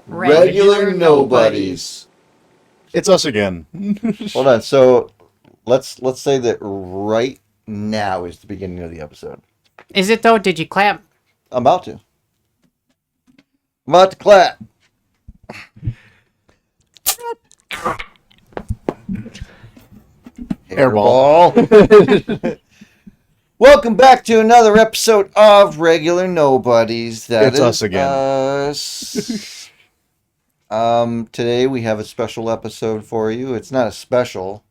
Regular Nobodies. It's us again. Hold on. So let's say that right now is the beginning of the episode. Is it though? Did you clap? I'm about to. I'm about to clap. Hairball. Welcome back to another episode of Regular Nobodies. It's us again. Us. Today we have a special episode for you. It's not a special.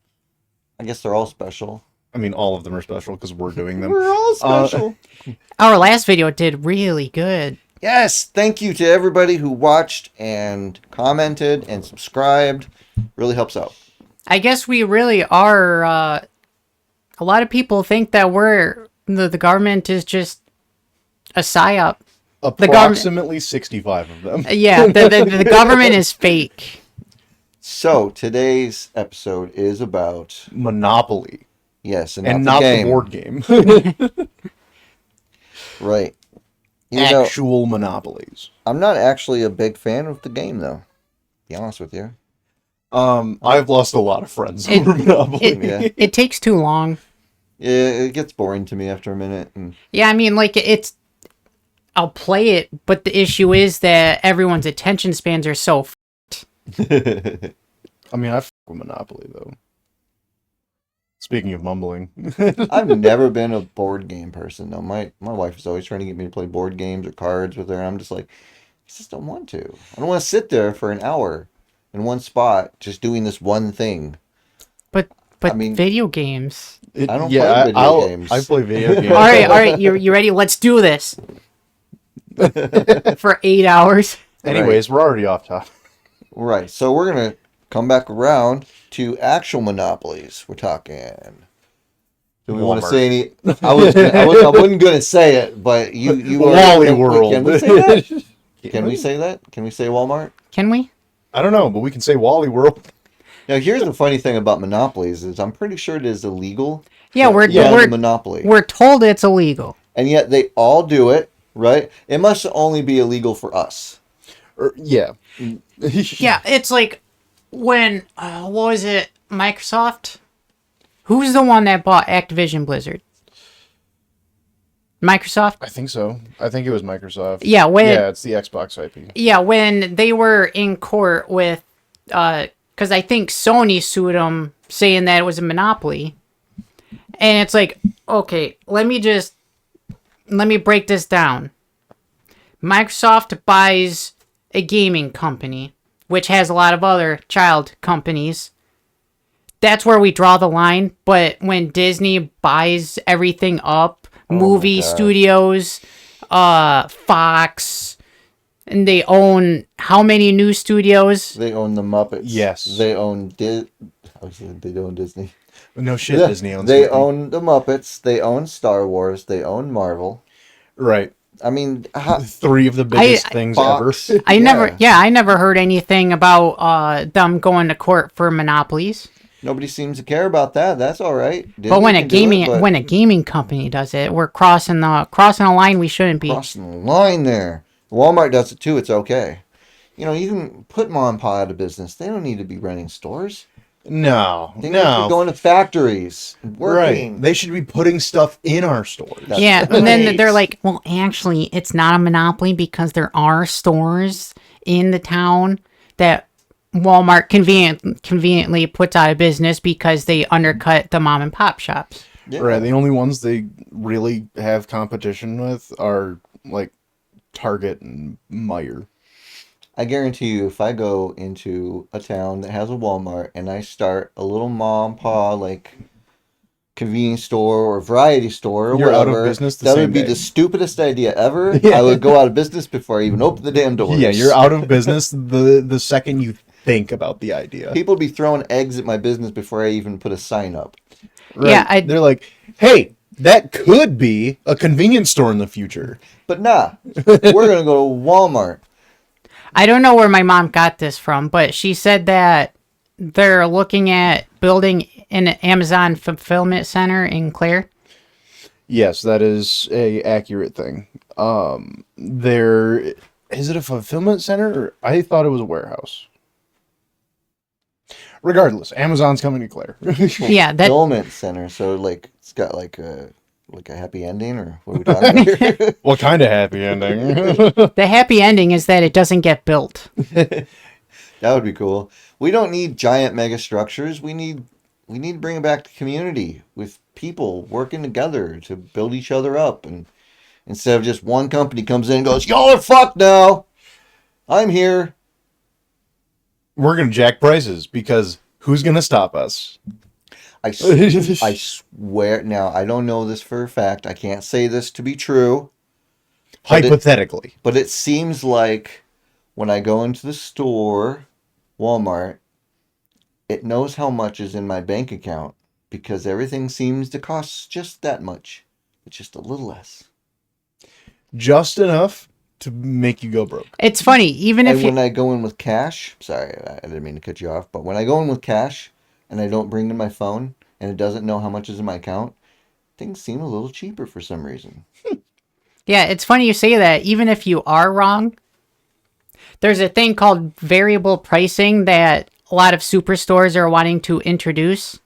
I guess they're all special. I mean, all of them are special because we're doing them. We're all special. Our last video did really good. Yes, thank you to everybody who watched and commented and subscribed. Really helps out. I guess we really are. A lot of people think that the government is just a psyop. Approximately 65 of them. Yeah, the government is fake. So today's episode is about Monopoly. yes, And not not the the game. board game. Right. Actual Monopolies. I'm not actually a big fan of the game, though. To be honest with you. I've lost a lot of friends over Monopoly. Yeah. It takes too long. Yeah, it gets boring to me after a minute. And Yeah, I mean, like, I'll play it, but the issue is that everyone's attention spans are so I mean, I f with Monopoly, though. Speaking of mumbling. I've never been a board game person, though. My wife is always trying to get me to play board games or cards with her, and I'm just like, I just don't want to. I don't want to sit there for an hour in one spot just doing this one thing. But I mean, video games. I don't play video games. I play video games. All right, you ready? Let's do this for 8 hours. Anyways, we're already off topic. Right, so we're going to come back around to actual monopolies. We're talking. Do we want to Walmart. say any? I wasn't going to say it, but you Wally are. World. Can we say that? Can we say that? Can we say Walmart? Can we? I don't know, but we can say Wally World. Now, here's the funny thing about monopolies is I'm pretty sure it is illegal. Yeah, to run a monopoly, we're told it's illegal. and yet they all do it. Right? It must only be illegal for us. Yeah. Yeah, it's like when what was it? Microsoft? Who's the one that bought Activision Blizzard? Microsoft? I think so. I think it was Microsoft. Yeah, it's the Xbox IP. Yeah, when they were in court with, because I think Sony sued them saying that it was a monopoly. And it's like, okay, let me break this down. Microsoft buys a gaming company, which has a lot of other child companies. That's where we draw the line. But when Disney buys everything up, movie studios, Fox, and they own how many new studios? They own the Muppets. Yes. They own they own Disney. No shit, Yeah, Disney owns They Disney. own the Muppets. They own Star Wars. They own Marvel. Right. I mean, 3 of the biggest things Fox. ever. I never heard anything about them going to court for monopolies. Nobody seems to care about that. That's all right. But when Disney when a gaming company does it, we're crossing a line we shouldn't be. crossing the line there. Walmart does it too. It's okay. You know, you can put mom and pop out of business. They don't need to be running stores. No. They need to be going to factories, and working. Right. They should be putting stuff in our stores. That's Yeah, and then right. they're like, well, actually, it's not a monopoly because there are stores in the town that Walmart conveniently puts out of business because they undercut the mom and pop shops. Yeah. Right. The only ones they really have competition with are like Target and Meijer. I guarantee you, if I go into a town that has a Walmart and I start a little mom pa like convenience store or variety store or You're out whatever, of business the that same would be day. the stupidest idea ever. Yeah. I would go out of business before I even open the damn doors. Yeah, you're out of business the second you think about the idea. People would be throwing eggs at my business before I even put a sign up. Right. Yeah, They're like, hey, that could be a convenience store in the future. But nah, we're gonna go to Walmart. I don't know where my mom got this from, but she said that they're looking at building an Amazon fulfillment center in Clare. Yes, that is a accurate thing. There has Is it a fulfillment center? Or I thought it was a warehouse. Regardless, Amazon's coming to Claire. Yeah, that Fulfillment center. So like it's got like a happy ending, or what are we talking about here? What kind of happy ending? the happy ending is that it doesn't get built. That would be cool. We don't need giant mega structures. We need to bring back the community with people working together to build each other up, and instead of just one company comes in and goes, "Y'all are fucked now. I'm here." We're gonna jack prices because who's gonna stop us? I swear. Now I don't know this for a fact. I can't say this to be true. Hypothetically. But it seems like when I go into the store, Walmart, it knows how much is in my bank account because everything seems to cost just that much. It's just a little less. Just enough to make you go broke. It's funny, even if And you when I go in with cash, sorry, I didn't mean to cut you off, but when I go in with cash and I don't bring in my phone and it doesn't know how much is in my account, things seem a little cheaper for some reason. Yeah, it's funny you say that. Even if you are wrong, there's a thing called variable pricing that a lot of superstores are wanting to introduce.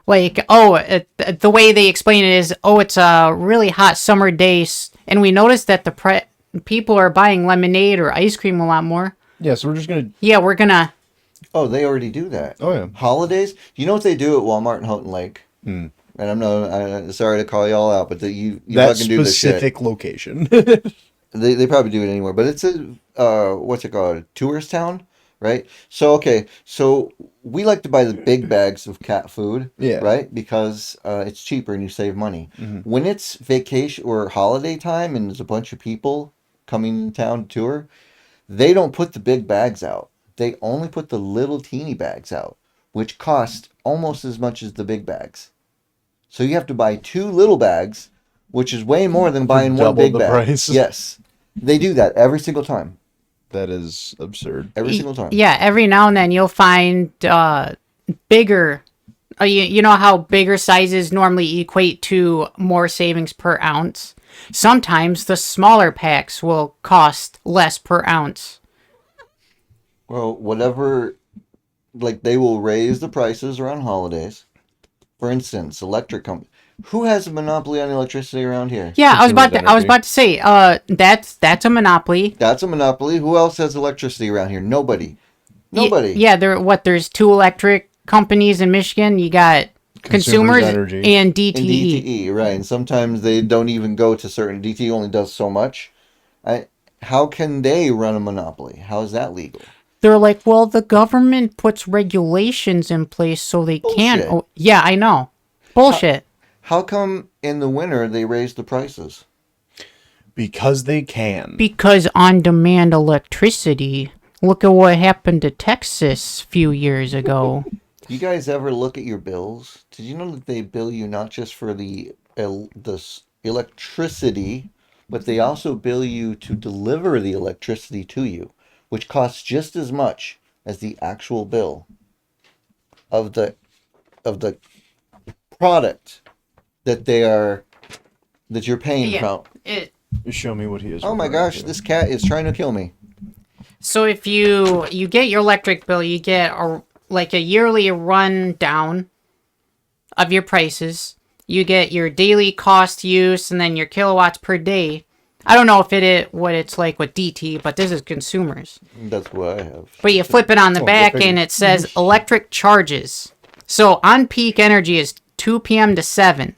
Like, the way they explain it is, it's a really hot summer day, and we noticed that people are buying lemonade or ice cream a lot more. Yeah, so we're just gonna. Yeah, we're gonna. Oh, they already do that. Oh yeah. Holidays? You know what they do at Walmart in Houghton Lake? And I'm sorry to call y'all out, but you That fucking do this shit. specific location. They probably do it anywhere, but it's a what's it called? A tourist town, right? So okay, so we like to buy the big bags of cat food, Yeah. right? Because it's cheaper and you save money. Mhm. When it's vacation or holiday time and there's a bunch of people coming to town to tour, they don't put the big bags out. They only put the little teeny bags out, which cost almost as much as the big bags. So you have to buy 2 little bags, which is way more than buying one double big the bag. price. Yes. They do that every single time. That is absurd. Every single time. Yeah, every now and then you'll find bigger. You know how bigger sizes normally equate to more savings per ounce? Sometimes the smaller packs will cost less per ounce. Well, whatever, like they will raise the prices around holidays. For instance, electric company. Who has a monopoly on electricity around here? Yeah, I was Consumers about to say, that's a monopoly. That's a monopoly. Who else has electricity around here? Nobody. Nobody. Yeah, there's 2 electric companies in Michigan. You got Consumers Energy. and DTE. And DTE, right. And sometimes they don't even go to certain. DTE only does so much. How can they run a monopoly? How is that legal? They're like, well, the government puts regulations in place so they can. Bullshit. Oh, yeah, I know. Bullshit. How come in the winter they raise the prices? Because they can. Because on-demand electricity. Look at what happened to Texas a few years ago. You guys ever look at your bills? Did you know that they bill you not just for the electricity, but they also bill you to deliver the electricity to you, which costs just as much as the actual bill of the product that you're paying from. Show me what he is. Oh my referring gosh, to. this cat is trying to kill me. So if you get your electric bill, you get a yearly rundown of your prices. You get your daily cost use and then your kilowatts per day. I don't know if what it's like with DT, but this is consumers. That's what I have. But you flip it on the Oh, back go figure. and it says electric charges. So on peak energy is 2 p.m. to 7.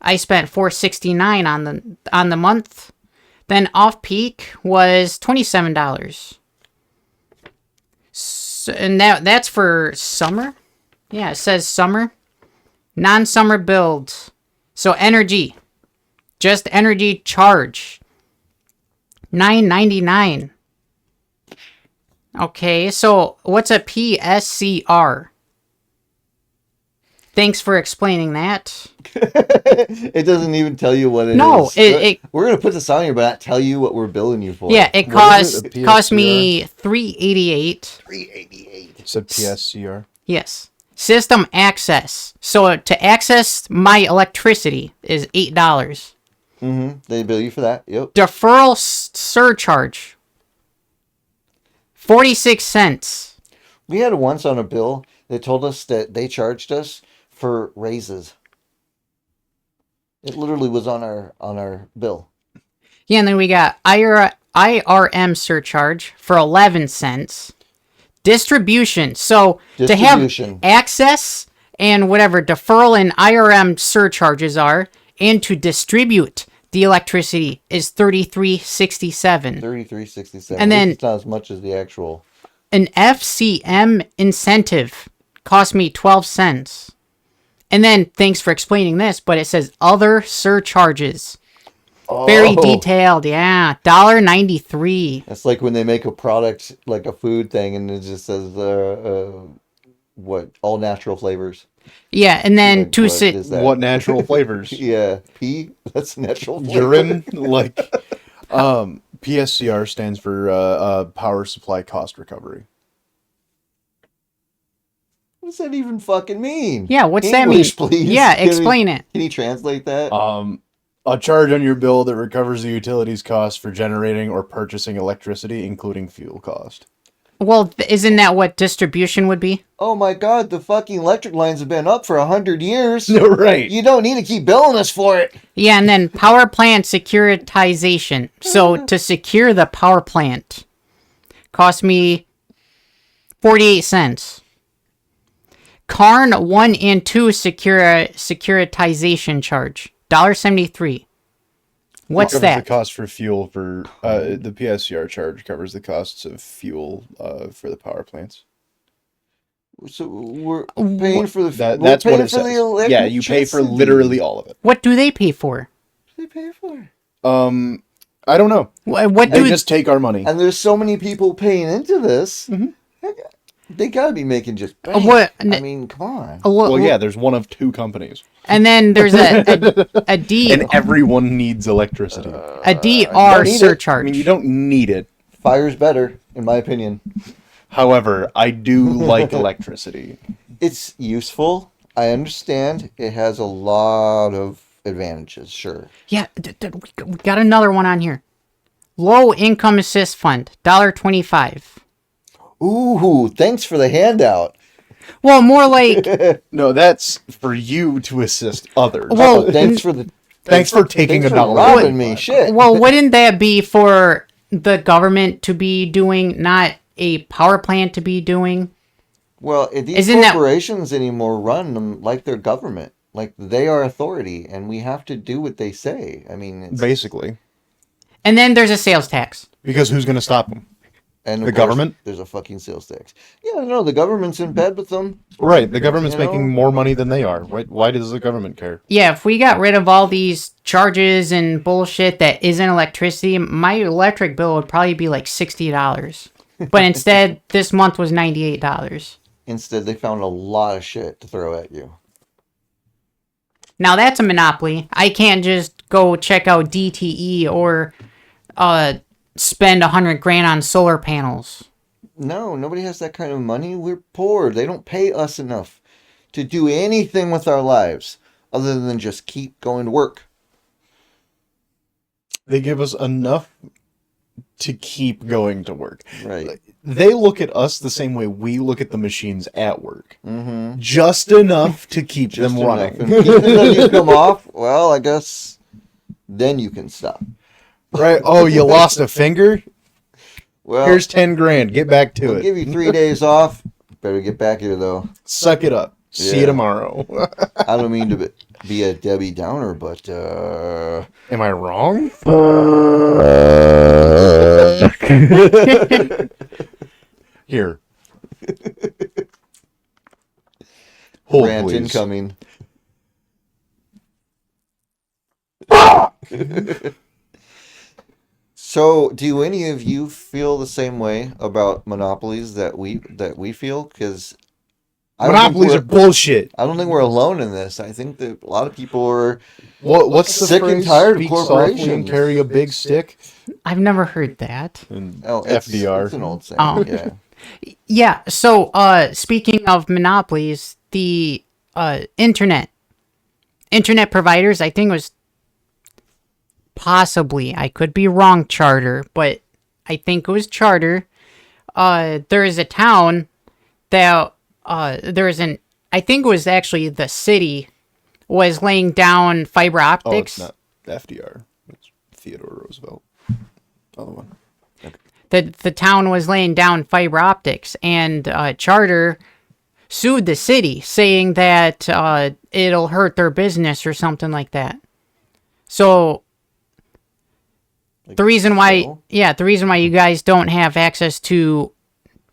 I spent $4.69 on the month. Then off peak was $27. So, and that's for summer. Yeah, it says summer. Non-summer builds. So energy. Just energy charge. $9.99. Okay, so what's a PSCR? Thanks for explaining that. It doesn't even tell you what it is. No, we're gonna put this on here, but not tell you what we're billing you for. Yeah, it What is it, a cost PSCR? me $388. $388. It's a PSCR. Yes. System access. So to access my electricity is $8. They bill you for that. Yep. Deferral surcharge, 46 cents. We had once on a bill. They told us that they charged us for raises. It literally was on our bill. Yeah, and then we got IRM surcharge for 11 cents. Distribution. So to have Distribution. access and whatever deferral and IRM surcharges are, and to distribute the electricity is $33.67. 33.67. And then- it's not as much as the actual. An FCM incentive cost me 12 cents. And then, thanks for explaining this, but it says other surcharges. Very detailed, yeah. $1.93. That's like when they make a product like a food thing, and it just says what all natural flavors. Yeah, and then Like, what sit. is that? What natural flavors? Yeah, P. That's natural flavor. Urine, like, PSCR stands for Power Supply Cost Recovery. What does that even fucking mean? Yeah, what's English, that mean? please. Yeah, Can we- explain it. Can you translate that? A charge on your bill that recovers the utilities cost for generating or purchasing electricity, including fuel cost. Well, isn't that what distribution would be? Oh my god, the fucking electric lines have been up for 100 years. Right. You don't need to keep billing us for it. Yeah, and then power plant securitization. So to secure the power plant cost me 48 cents. Karn 1 and 2 securitization charge, $1.73. What's covers that? the cost for fuel for the PSCR charge covers the costs of fuel for the power plants. So we're paying for the That's what it says. Yeah, you pay for literally all of it. What do they pay for? They pay for. I don't know. What They do just take our money. And there's so many people paying into this. They gotta be making just bank. what- I mean, come on. Well, yeah, there's one of two companies, And then there's a D and everyone needs electricity. a DR need it. surcharge. I mean, you don't need it. Fire's better, in my opinion. However, I do like electricity. It's useful. I understand. It has a lot of advantages, sure. Yeah, we got another one on here. Low income assist fund, $1.25. Ooh, thanks for the handout. Well, more like No, that's for you to assist others. Well, Thanks for the. Thanks for taking Thanks a for dollar. robbing me. Shit. well, wouldn't that be for the government to be doing, not a power plant to be doing? Well, these Isn't that- corporations anymore run them like their government. Like they are authority, and we have to do what they say. I mean, it's, Basically, And then there's a sales tax. because who's going to stop them? and of the course, government? There's a fucking sales tax. Yeah, no, the government's in bed with them. Right, the government's You know? making more money than they are. Why does the government care? Yeah, if we got rid of all these charges and bullshit that isn't electricity, my electric bill would probably be like $60. But instead, this month was $98. Instead, they found a lot of shit to throw at you. Now that's a monopoly. I can't just go check out DTE or spend $100,000 on solar panels. No, nobody has that kind of money. We're poor. They don't pay us enough to do anything with our lives other than just keep going to work. They give us enough to keep going to work. Right. They look at us the same way we look at the machines at work. Mm-hmm. Just enough to keep them Just running. enough. And if then you come off, well, I guess then you can stop. Right? Oh, you lost a finger? Well, Here's 10 grand. Get back to I'll it. give you 3 days off. Better get back here, though. Suck it up. See you Yeah. tomorrow. I don't mean to be a Debbie Downer, but Am I wrong? Here. Hold, rant please. incoming. So, do any of you feel the same way about monopolies that we feel? Because Monopolies are bullshit. I don't think we're alone in this. I think that a lot of people are What's the sick and phrase? tired of Speak softly and corporations. carry a big stick. I've never heard that. And FDR. FDR. It's an old saying. Oh. Yeah. Yeah, so speaking of monopolies, the internet providers, I think it was possibly, I could be wrong, Charter, but I think it was Charter. There is a town that there is an. I think it was actually the city was laying down fiber Oh, it's optics. not FDR. It's Theodore Roosevelt. Other one. The town was laying down fiber optics, and Charter sued the city, saying that it'll hurt their business or something like that. So Like, the reason so? the reason why you guys don't have access to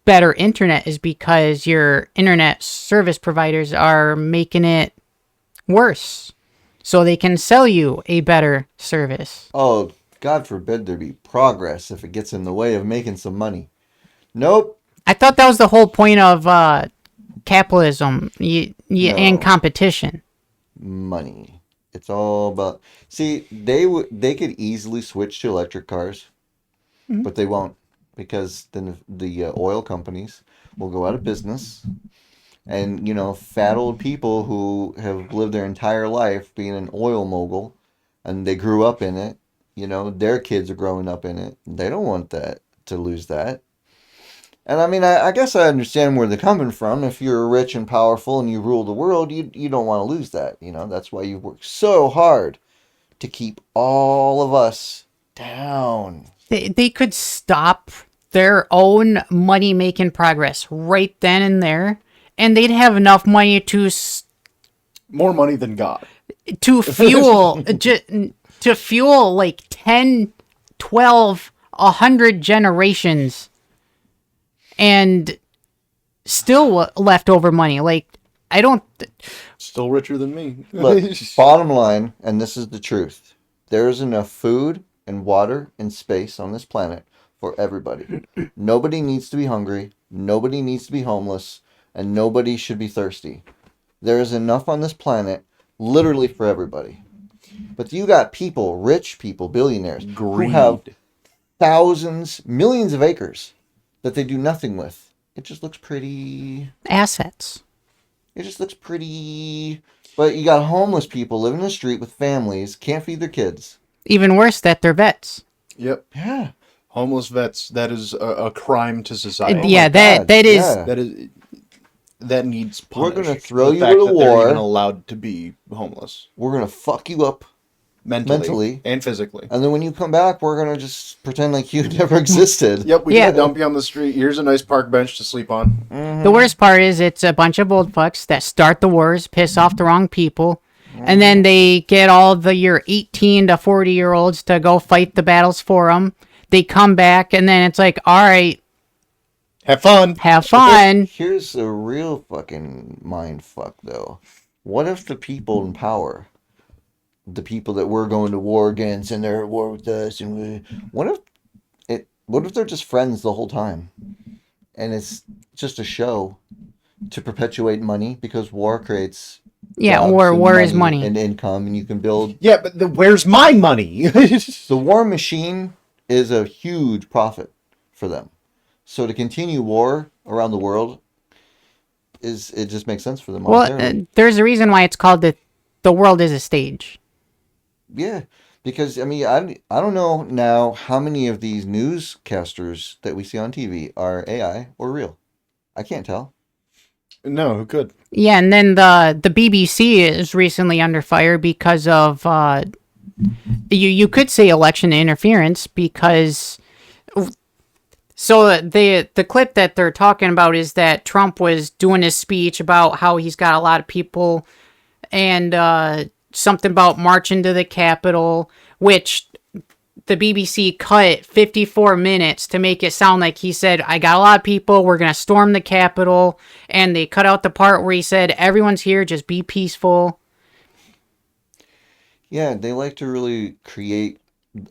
better internet is because your internet service providers are making it worse, so they can sell you a better service. Oh, God forbid there be progress if it gets in the way of making some money. Nope. I thought that was the whole point of capitalism and No. competition. Money. It's all about. See, they could easily switch to electric cars, but they won't because then the oil companies will go out of business, and fat old people who have lived their entire life being an oil mogul, and they grew up in it. Their kids are growing up in it. They don't want that to lose that. And I mean, I guess I understand where they're coming from. If you're rich and powerful and you rule the world, you don't want to lose that. That's why you work so hard to keep all of us down. They could stop their own money making progress right then and there, and they'd have enough money More money than God. to fuel to fuel like 10, 12, 100 generations, and still leftover money. Like, I don't. Still richer than me. Look, bottom line, and this is the truth, there is enough food and water and space on this planet for everybody. Nobody needs to be hungry. Nobody needs to be homeless. And nobody should be thirsty. There is enough on this planet literally for everybody. But you got people, rich people, billionaires, who have thousands, millions of acres that they do nothing with. It just looks pretty. Assets. It just looks pretty. But you got homeless people living in the street with families, can't feed their kids. Even worse, that they're vets. Yep. Yeah. Homeless vets, that is a crime to society. Yeah, God, that is. yeah. That needs punished. We're gonna throw The you fact to that they're war. even allowed to be homeless. We're going to fuck you up. Mentally. And physically. And then when you come back, we're going to just pretend like you never existed. Yep, we Yeah. can dump you on the street. Here's a nice park bench to sleep on. The worst part is it's a bunch of old fucks that start the wars, piss off the wrong people, and then they get all your 18 to 40-year-olds to go fight the battles for them. They come back, and then it's like, all right, Have fun. have fun. Here's a real fucking mind fuck, though. What if the people in power, the people that we're going to war against, and they're at war with us, what if they're just friends the whole time, and it's just a show to perpetuate money because war creates Yeah, jobs war and is money. and income, and you can build. Yeah, but where's my money? The war machine is a huge profit for them. So to continue war around the world it just makes sense for them. Well, monetarily. there's a reason why it's called the world is a stage. Yeah, because I mean, I don't know now how many of these newscasters that we see on TV are AI or real. I can't tell. No, who could? Yeah, and then the BBC is recently under fire because of you could say election interference, because so the clip that they're talking about is that Trump was doing his speech about how he's got a lot of people, and something about marching to the Capitol, which the BBC cut 54 minutes to make it sound like he said, I got a lot of people, we're going to storm the Capitol, and they cut out the part where he said, everyone's here, just be peaceful. Yeah, they like to really create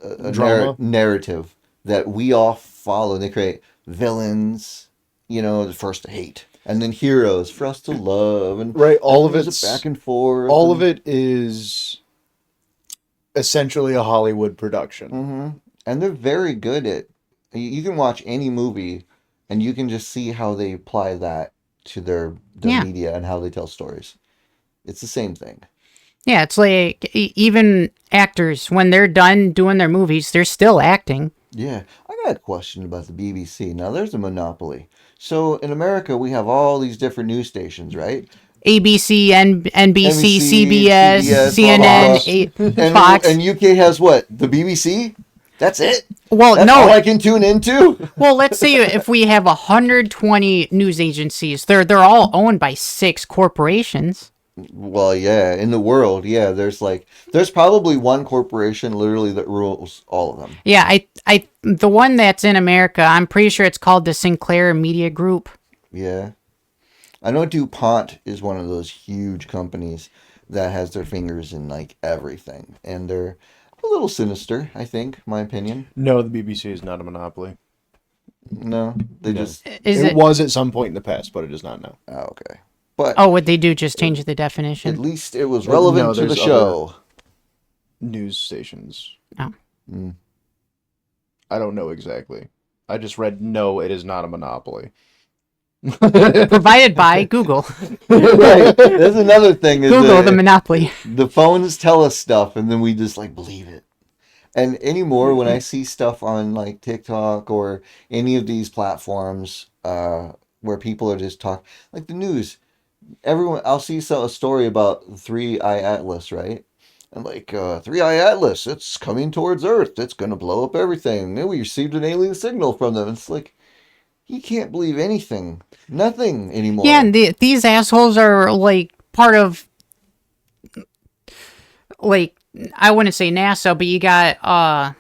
a Drama. narrative that we all follow. They create villains, the first to hate, and then heroes for us to love, and Right, all of there's it's a back and forth. all of it is essentially a Hollywood production. Mm-hmm. And they're very good at. You can watch any movie, and you can just see how they apply that to their Yeah. media and how they tell stories. It's the same thing. Yeah, it's like even actors, when they're done doing their movies, they're still acting. Yeah, I got a question about the BBC. Now, there's a monopoly. So in America, we have all these different news stations, right? ABC, NBC, NBC, CBS, CBS, blah blah CNN, blah. Fox. And UK has what? The BBC? That's it. Well, That's all no. I can tune into. Well, let's say if we have 120 news agencies, they're all owned by 6 corporations. Well, yeah, in the world, yeah, there's probably one corporation literally that rules all of them. Yeah, the one that's in America, I'm pretty sure it's called the Sinclair Media Group. Yeah. I know DuPont is one of those huge companies that has their fingers in like everything, and they're a little sinister, I think, my opinion. No, the BBC is not a monopoly. No, they No. just It was at some point in the past, but it is not now. oh, okay. But Oh, what they do just change the at definition. least it was relevant No, to the there's show. News stations. Oh. Mm. I don't know exactly. I just read no, it is not a monopoly. Provided by Google. Right. There's another thing is Google that the monopoly. the phones tell us stuff and then we just like believe it. And anymore when I see stuff on like TikTok or any of these platforms where people are just talking like the news, I'll see a story about 3-Eye Atlas, right? And like 3-Eye Atlas, it's coming towards Earth. It's gonna blow up everything. We received an alien signal from them. It's like you can't believe anything, nothing anymore. Yeah, and these assholes are like part of, like, I wouldn't say NASA, but you got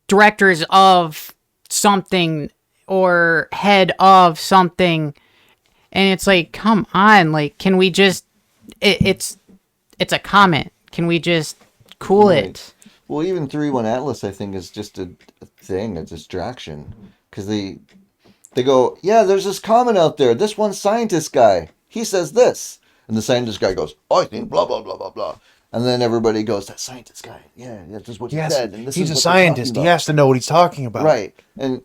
directors of something or head of something, and it's like, come on, like, can we just? It's a comment. Can we just cool Right. it? Well, even 3-1 Atlas, I think, is just a thing, a distraction, because they go, yeah, there's this comment out there. This one scientist guy, he says this, and the scientist guy goes, I think blah blah blah blah blah, and then everybody goes, that scientist guy, yeah, this is what he said, and this he's is a what they're scientist. talking He about. has to know what he's talking about. Right, and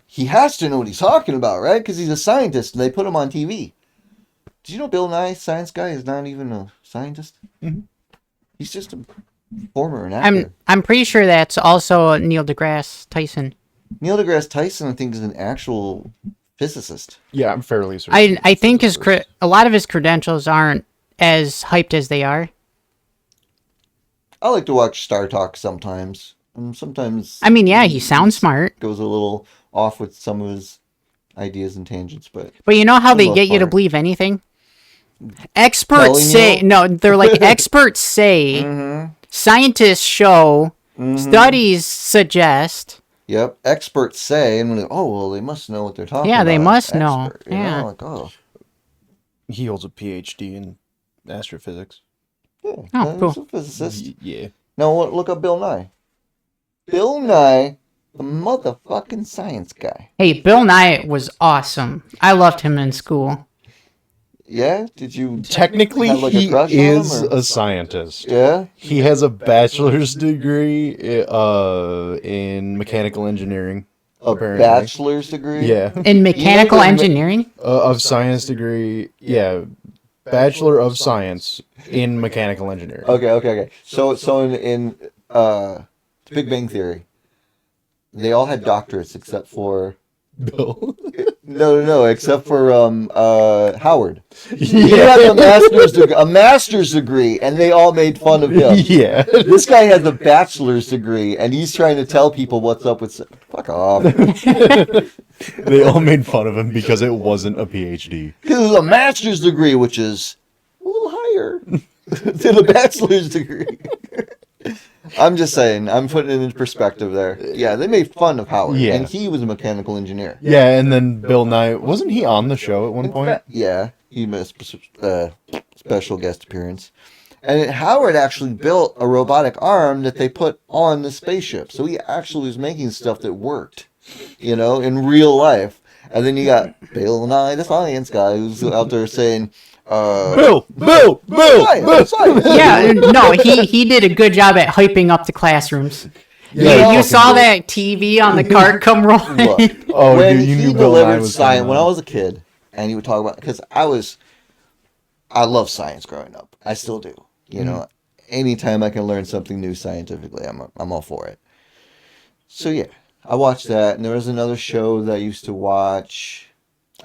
he has to know what he's talking about, right? Because he's a scientist, and they put him on TV. Did you know Bill Nye, Science Guy, is not even a scientist? Mm-hmm. He's just a performer, an actor. I'm pretty sure that's also Neil deGrasse Tyson. Neil deGrasse Tyson, I think, is an actual physicist. Yeah, I'm fairly certain. I think a lot of his credentials aren't as hyped as they are. I like to watch Star Talk sometimes. And sometimes I mean, yeah, he sounds smart, goes a little off with some of his ideas and tangents, but but you know how For the they most get you to part. believe anything? Experts Telling say you? no. They're like experts say, Mm-hmm. scientists show, studies suggest. Yep, experts say, and we're like, oh well, they must know what they're talking about. Yeah, they must know. Expert, you Yeah. know, like oh, He holds a PhD in astrophysics. yeah, Oh, he's cool. a physicist. Yeah. Now look up Bill Nye. Bill Nye, the motherfucking science guy. Hey, Bill Nye was awesome. I loved him in school. Yeah, did you Technically, have, like, a he crush on him, is or- a scientist. Yeah. He has a bachelor's degree in mechanical engineering. A apparently. bachelor's degree? Yeah. In mechanical the- engineering? Of science degree. Yeah. Bachelor of Science in mechanical engineering. Okay. So in Big Bang Theory, they all had doctorates except for Bill. no, except for Howard. He Yeah. had a master's degree, and they all made fun of him. Yeah. This guy has a bachelor's degree, and he's trying to tell people what's up with. Fuck off. They all made fun of him because it wasn't a PhD. This is a master's degree, which is a little higher than a bachelor's degree. I'm just saying, I'm putting it in perspective there. Yeah, they made fun of Howard, Yeah. and he was a mechanical engineer. Yeah, and then Bill Nye, wasn't he on the show at one point? Yeah, he made a special guest appearance. And Howard actually built a robotic arm that they put on the spaceship. So he actually was making stuff that worked, in real life. And then you got Bill Nye, the science guy, who's out there saying, Bill! Science. Yeah, no, he did a good job at hyping up the classrooms. Yeah, you he saw fucking that TV on the card come rolling. Look, Oh, when dude, you he knew Bill Nye delivered was science, coming when on. I was a kid, and he would talk about, because I love science growing up. I still do, anytime I can learn something new scientifically, I'm all for it. So yeah, I watched that, and there was another show that I used to watch.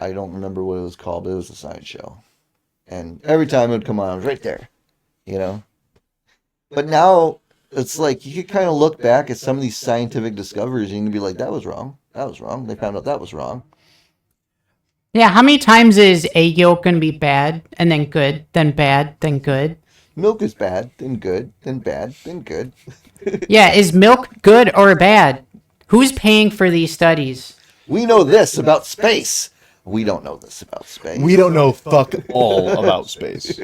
I don't remember what it was called, but it was a science show. And every time it would come on, I was right there, you know? But now, it's like, you could kind of look back at some of these scientific discoveries and you can be like, that was wrong. That was wrong. They found out that was wrong. Yeah, how many times is egg yolk going to be bad, and then good, then bad, then good? Milk is bad, then good, then bad, then good. Yeah, is milk good or bad? Who's paying for these studies? We know this about space. We don't know this about space. We don't know fuck all about space.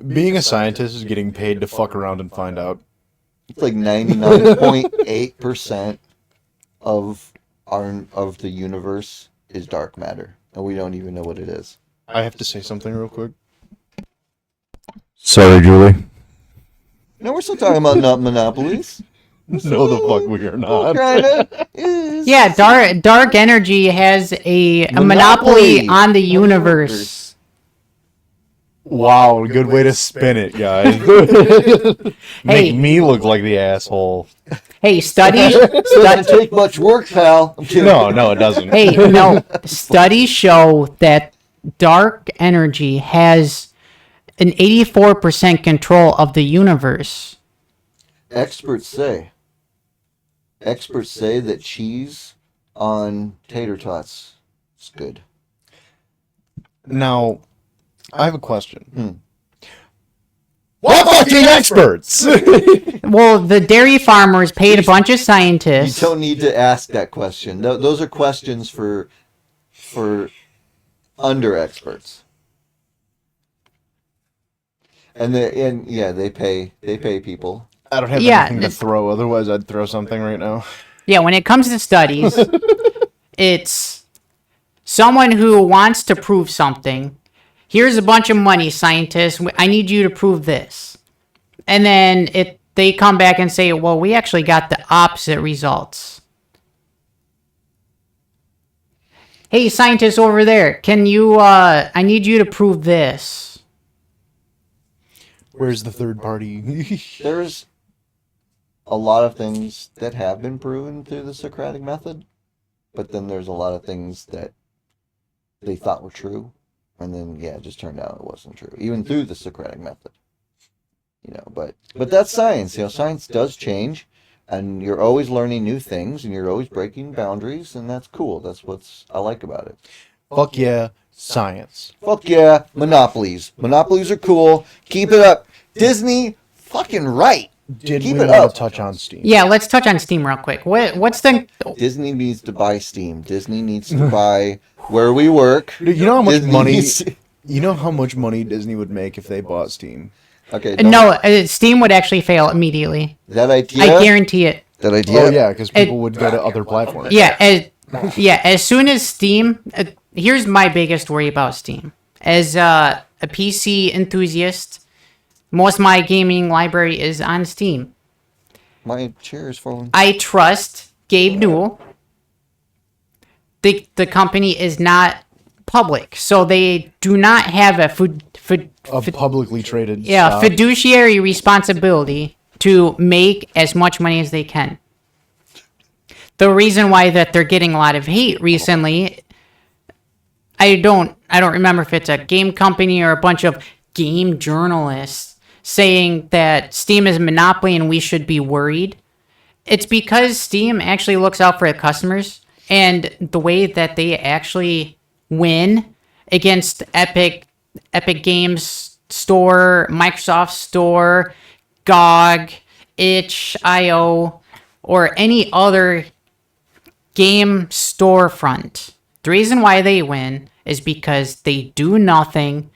Being a scientist is getting paid to fuck around and find out. It's like 99.8% of the universe is dark matter, and we don't even know what it is. I have to say something real quick. Sorry, Julie. No, we're still talking about monopolies. No, the fuck we are not. Kinda is. Yeah, dark energy has a monopoly on the universe. Wow, good way to spin it, guys. Make me look like the asshole. Hey, studies. Doesn't take much work, pal. I'm kidding. No, it doesn't. Hey, no. Studies show that dark energy has an 84% control of the universe. Experts say that cheese on tater tots is good. Now, I have a question. What fucking experts? Well, the dairy farmers paid a bunch of You scientists. don't need to ask that question. Those are questions for under experts. And they pay people. I don't have Yeah, anything to throw, otherwise I'd throw something right now. Yeah, when it comes to studies, it's someone who wants to prove something. Here's a bunch of money, scientists. I need you to prove this. And then they come back and say, well, we actually got the opposite results. Hey, scientists over there, can you, I need you to prove this. Where's the third party? There's a lot of things that have been proven through the Socratic method, but then there's a lot of things that they thought were true, and then it just turned out it wasn't true, even through the Socratic method. But that's science. Science does change, and you're always learning new things, and you're always breaking boundaries, and that's cool. That's what I like about it. Fuck yeah, science. Fuck yeah, monopolies. Monopolies are cool. Keep it up. Disney, fucking right. Did Keep we it want up. to touch on Steam? Yeah, let's touch on Steam real quick. What's the... Disney needs to buy Steam. Disney needs to buy where we work. Dude, you know how much Disney money? needs- You know how much money Disney would make if they bought Steam? Okay. No, Steam would actually fail immediately. That idea. I guarantee it. That idea. Oh yeah, because people would go to other platforms. Yeah, as soon as Steam... here's my biggest worry about Steam. As a PC enthusiast, most of my gaming library is on Steam. My chair is falling. I trust Gabe Newell. The company is not public, so they do not have a Publicly traded. yeah, stock. fiduciary responsibility to make as much money as they can. The reason why that they're getting a lot of hate recently, I don't remember if it's a game company or a bunch of game journalists saying that Steam is a monopoly and we should be worried. It's because Steam actually looks out for the customers, and the way that they actually win against Epic Games Store, Microsoft Store, GOG, itch.io, or any other game storefront. The reason why they win is because they do nothing.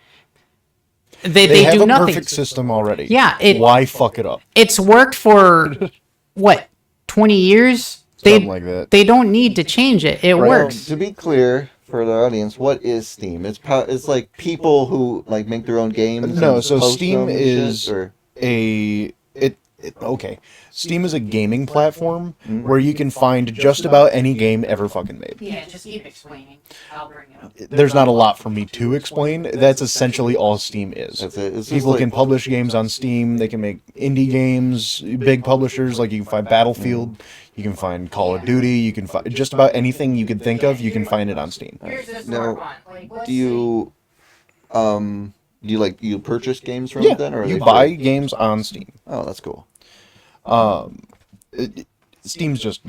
They have do a nothing. perfect system already. Yeah, Why fuck it up? It's worked for what, 20 years? Something like that. They don't need to change it. It works. To be clear for the audience, what is Steam? It's like people who like make their own games. No, and so post Steam them and is shit, or... okay, Steam is a gaming platform where you can find just about any game ever fucking made. Yeah, just keep explaining. I'll bring it up. There's not a lot for me to explain. That's essentially all Steam is. That's it. It's just People like- can publish games on Steam. They can make indie games. Big publishers, like you can find Battlefield, you can find Call of Duty, you can find just about anything you could think of. You can find it on Steam. Here's this Now, one. Like, let's Do you, you purchase games from Yeah, it then, or are you they buy free? games on Steam. Oh, that's cool. Steam's just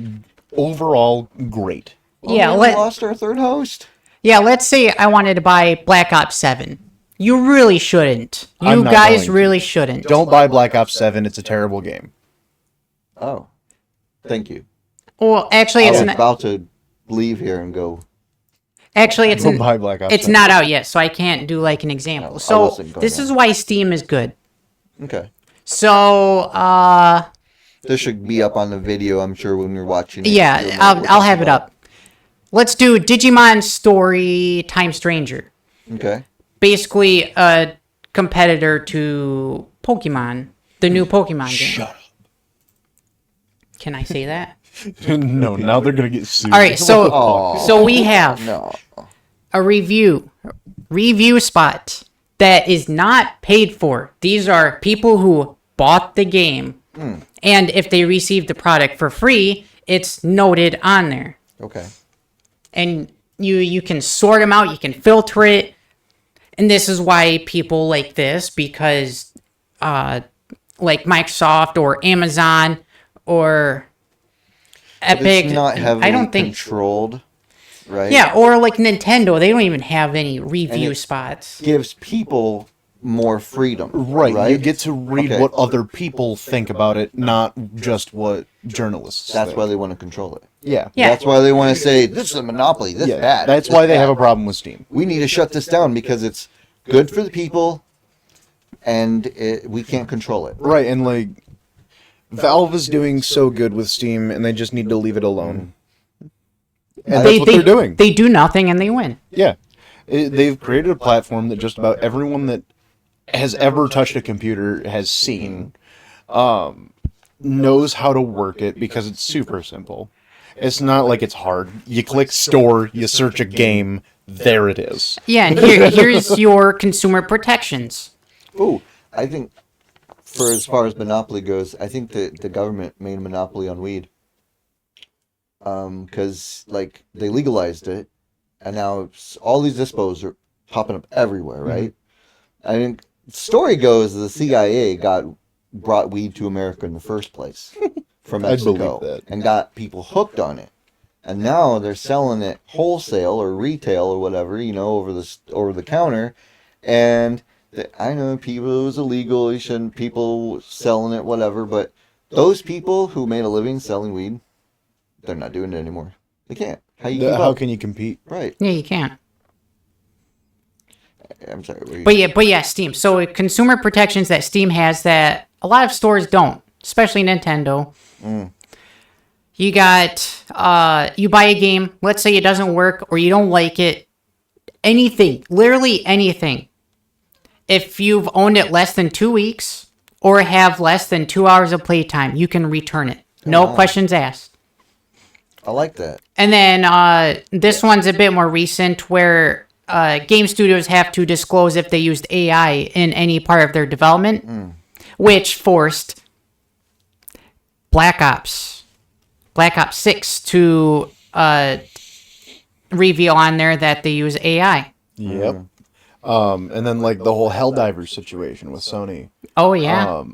overall great. Oh, Yeah, man, we let- lost our third host. Yeah, let's say I wanted to buy Black Ops 7. You really shouldn't. You I'm not guys going to. really shouldn't. Don't buy Black Ops 7. It's a terrible game. Oh, thank you. Well, actually, I it's was not. about to leave here and go. Actually, it's Don't buy Black Ops it's 7. not out yet, so I can't do like an example. No, I So wasn't going this to. is why Steam is good. Okay. So This should be up on the video, I'm sure, when you're watching it. yeah, You'll know what I'll we're have talking it about. up. Let's do Digimon Story Time Stranger. Okay. Basically, a competitor to Pokemon, the new Pokemon game. Shut Can I say that? up. No, now they're going to get sued. All right, so Oh. so we have No. a review spot that is not paid for. These are people who bought the game, and if they received the product for free, it's noted on there, Okay. and you can sort them out, you can filter it, and this is why people like this, because like Microsoft or Amazon or Epic, It's not heavily I don't think. controlled, right? Yeah, or like Nintendo, they don't even have any review it- spots. Gives people more freedom. Right, you get to read Okay. what other people think about it, not just what journalists That's think. why they want to control it. Yeah. Yeah. That's why they want to say, this is a monopoly, this Yeah, bad. that's this why they bad. have a problem with Steam. We need to shut this down because it's good for the people and we can't control it. Right, and like Valve is doing so good with Steam, and they just need to leave it alone. And that's what they're doing. They do nothing and they win. Yeah, they've created a platform that just about everyone that has ever touched a computer has seen, knows how to work it because it's super simple. It's not like it's hard. You click store, you search a game, there it is. Yeah, and here's your consumer protections. Ooh, I think for as far as monopoly goes, I think the government made a monopoly on weed. Because like they legalized it, and now all these dispos are popping up everywhere, right? I think story goes the CIA brought weed to America in the first place from I believe Mexico that. and got people hooked on it, and now they're selling it wholesale or retail or whatever, over the counter, and I know people it was illegal, you shouldn't people selling it, whatever, but those people who made a living selling weed, they're not doing it anymore. They can't. How you keep How up? can you compete? Right. Yeah, you can't. I'm sorry. Were you... But yeah, Steam. So consumer protections that Steam has that a lot of stores don't, especially Nintendo. You got you buy a game, let's say it doesn't work or you don't like it, anything, literally anything. If you've owned it less than 2 weeks or have less than 2 hours of playtime, you can return it. No wow. questions asked. I like that. And then this one's a bit more recent where game studios have to disclose if they used AI in any part of their development, which forced Black Ops 6 to reveal on there that they use AI. Yep. And then like the whole Helldivers situation with Sony. Oh, yeah.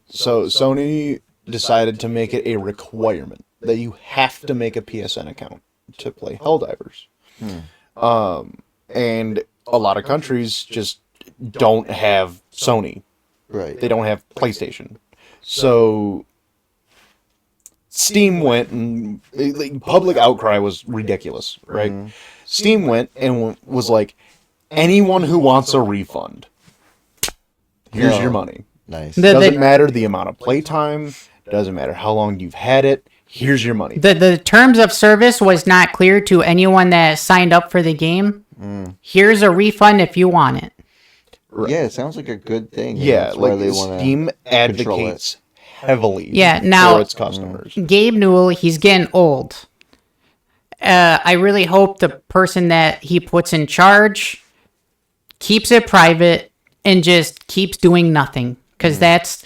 So Sony decided to make it a requirement that you have to make a PSN account to play Helldivers. And a lot of countries just don't have Sony. Right. They don't have PlayStation. So Steam went and like, public outcry was ridiculous, right? Steam went and was like, anyone who wants a refund, here's No. your money. Nice. Doesn't matter the amount of playtime, doesn't matter how long you've had it, here's your money. The terms of service was not clear to anyone that signed up for the game. Here's a refund if you want it. Yeah, it sounds like a good thing. Yeah, That's why like they wanna Steam control it. advocates heavily now- for its customers. Gabe Newell, he's getting old. I really hope the person that he puts in charge keeps it private and just keeps doing nothing, because that's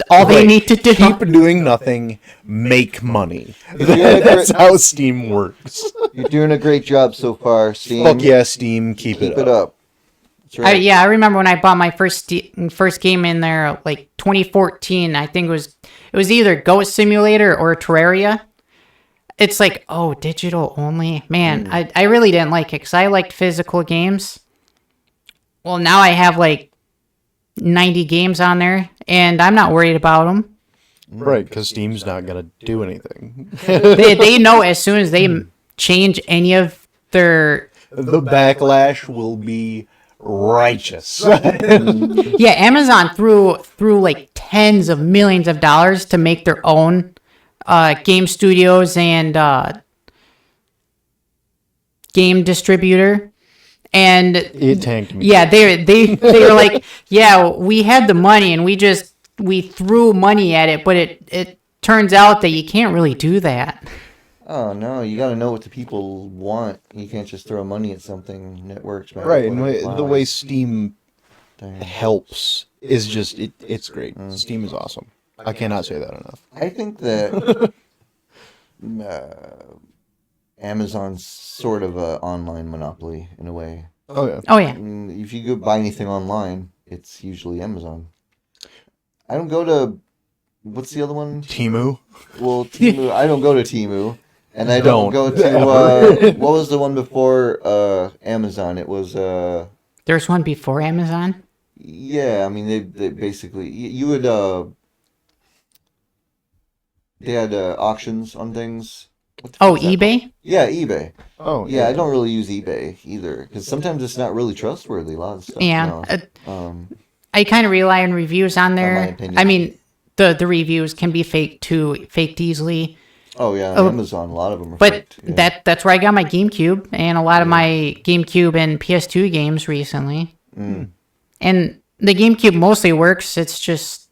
all they Right. need to do. Keep doing nothing, make money. Yeah, That's how Steam works. You're doing a great job so far, Steam. Fuck yeah, Steam, keep Keep it up. That's I right. remember when I bought my first game in there, like 2014. I think it was either Goat Simulator or Terraria. It's like, oh, digital only, man. I really didn't like it because I liked physical games. Well, now I have like 90 games on there, and I'm not worried about them. Right, because Steam's not going to do anything. They know as soon as they change any of their The backlash will be righteous. yeah, Amazon threw like tens of millions of dollars to make their own game studios and game distributor, and It tanked me. yeah, they were like, yeah, we had the money and we threw money at it, but it turns out that you can't really do that. Oh no, you got to know what the people want. You can't just throw money at something that works. Right, and the way Steam Dang. helps is just, it's great. Steam is awesome. I cannot say that enough. I think that Amazon's sort of a online monopoly in a way. Oh, yeah. Oh yeah, If you go buy anything online, it's usually Amazon. I don't go to what's the other one? Timu? Well, Temu. I don't go to Temu, and I Don't don't go to ever. what was the one before Amazon? It was there's one before Amazon. yeah. I mean, they basically you would they had auctions on things. What the Oh, fuck's that? eBay. Yeah, eBay. Oh, Yeah, I don't really use eBay either because sometimes it's not really trustworthy. A lot of stuff. Yeah, No. I kind of rely on reviews on my there. opinion. I mean, the reviews can be faked too, faked easily. Oh yeah, Oh, Amazon. A lot of them are. But faked, yeah. that's where I got my GameCube and a lot of my GameCube and PS2 games recently. And the GameCube mostly works. It's just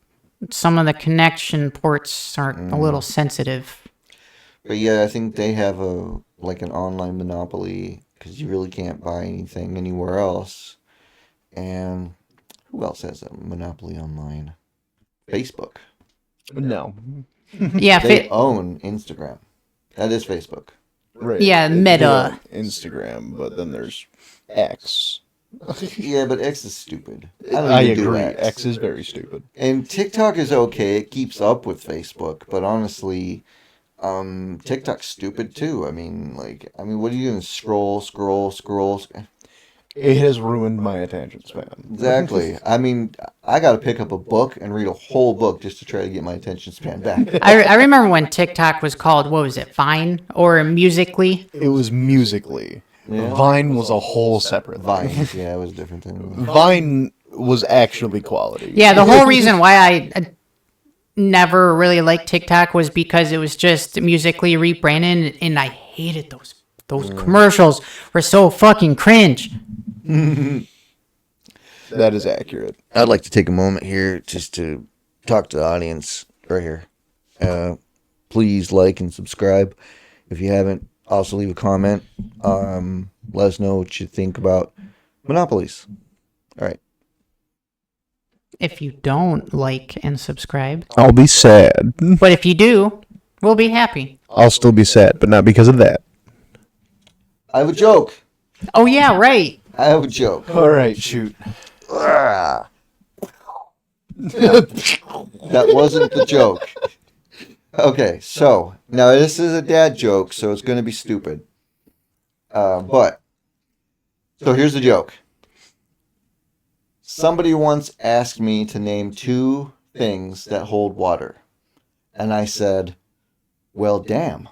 some of the connection ports aren't a little sensitive. But yeah, I think they have an online monopoly because you really can't buy anything anywhere else. And who else has a monopoly online? Facebook. No. Yeah, They own Instagram. That is Facebook. Right. Yeah, Meta. Instagram, but then there's X. Yeah, but X is stupid. I don't I even do agree. X. X is very stupid. And TikTok is okay. It keeps up with Facebook, but honestly, TikTok's stupid too. I mean, what are you doing? Scroll. It has ruined my attention span. Exactly. I mean, I got to pick up a book and read a whole book just to try to get my attention span back. I remember when TikTok was called, what was it, Vine or Musically? It was Musically. Yeah. Vine was a whole separate thing. Vine. Yeah, it was a different thing. Vine was actually quality. Yeah, the whole reason why I never really liked TikTok was because it was just Musically rebranded, and I hated those commercials. Were so fucking cringe. That is accurate. I'd like to take a moment here just to talk to the audience right here. Please like and subscribe if you haven't. Also leave a comment. Let us know what you think about Monopolies. All right. If you don't like and subscribe, I'll be sad. but if you do, we'll be happy. I'll still be sad, but not because of that. I have a joke. Oh yeah, right. I have a joke. All right, shoot. That wasn't the joke. Okay, so now this is a dad joke, so it's going to be stupid. But so here's the joke. Somebody once asked me to name 2 things that hold water, and I said, "Well, damn."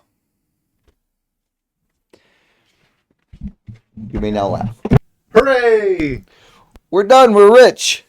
You may now laugh. Hooray! We're done. We're rich.